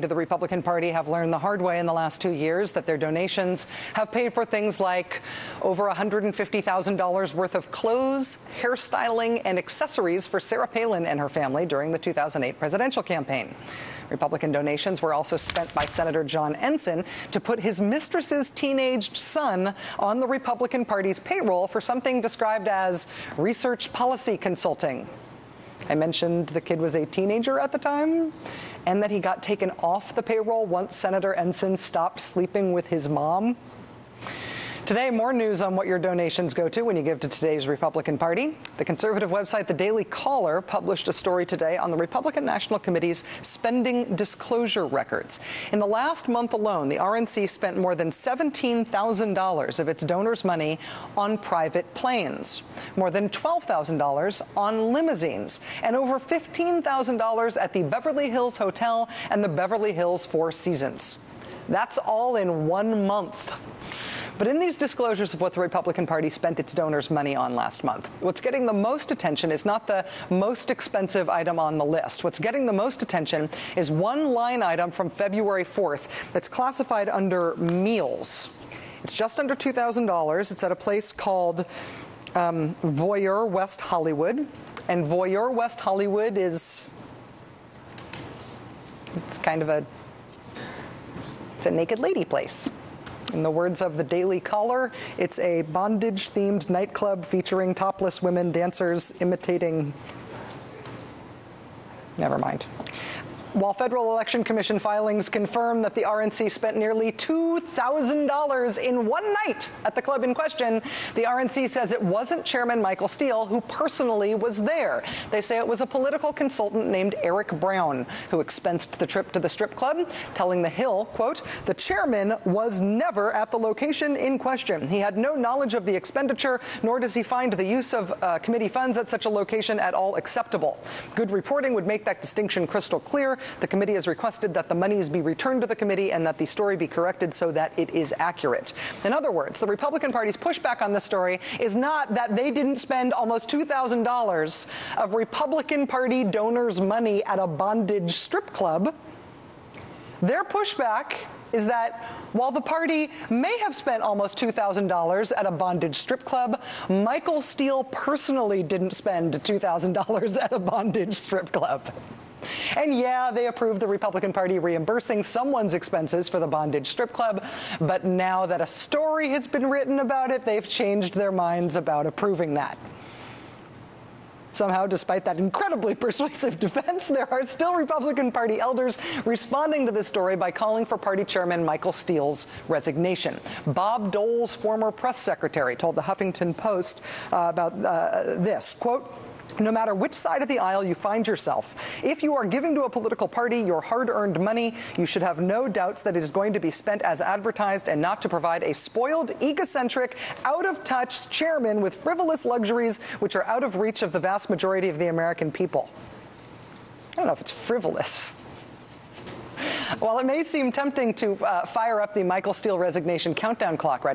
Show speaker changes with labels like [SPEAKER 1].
[SPEAKER 1] To the Republican Party have learned the hard way in the last 2 years that their donations have paid for things like over $150,000 worth of clothes, hairstyling, and accessories for Sarah Palin and her family during the 2008 presidential campaign. Republican donations were also spent by Senator John Ensign to put his mistress's teenaged son on the Republican Party's payroll for something described as research policy consulting. I mentioned the kid was a teenager at the time and that he got taken off the payroll once Senator Ensign stopped sleeping with his mom. Today, more news on what your donations go to when you give to today's Republican Party. The conservative website The Daily Caller published a story today on the Republican National Committee's spending disclosure records. In the last month alone, the RNC spent more than $17,000 of its donors' money on private planes, more than $12,000 on limousines, and over $15,000 at the Beverly Hills Hotel and the Beverly Hills Four Seasons. That's all in 1 month. But in these disclosures of what the Republican Party spent its donors' money on last month, what's getting the most attention is not the most expensive item on the list. What's getting the most attention is one line item from February 4th that's classified under meals. It's just under $2,000. It's at a place called Voyeur West Hollywood. And Voyeur West Hollywood it's kind of a naked lady place. In the words of the Daily Caller, it's a bondage-themed nightclub featuring topless women dancers imitating... Never mind. While Federal Election Commission filings confirm that the RNC spent nearly $2,000 in one night at the club in question, the RNC says it wasn't Chairman Michael Steele who personally was there. They say it was a political consultant named Eric Brown who expensed the trip to the strip club, telling The Hill, quote, "The chairman was never at the location in question. He had no knowledge of the expenditure, nor does he find the use of committee funds at such a location at all acceptable. Good reporting would make that distinction crystal clear. The committee has requested that the monies be returned to the committee and that the story be corrected so that it is accurate." In other words, the Republican Party's pushback on this story is not that they didn't spend almost $2,000 of Republican Party donors' money at a bondage strip club. Their pushback is that while the party may have spent almost $2,000 at a bondage strip club, Michael Steele personally didn't spend $2,000 at a bondage strip club. And yeah, they approved the Republican Party reimbursing someone's expenses for the bondage strip club, but now that a story has been written about it, they've changed their minds about approving that. Somehow, despite that incredibly persuasive defense, there are still Republican Party elders responding to this story by calling for Party Chairman Michael Steele's resignation. Bob Dole's former press secretary told the Huffington Post about this, quote, "No matter which side of the aisle you find yourself, if you are giving to a political party your hard-earned money, you should have no doubts that it is going to be spent as advertised and not to provide a spoiled, egocentric, out-of-touch chairman with frivolous luxuries which are out of reach of the vast majority of the American people." I don't know if it's frivolous. While it may seem tempting to fire up the Michael Steele resignation countdown clock right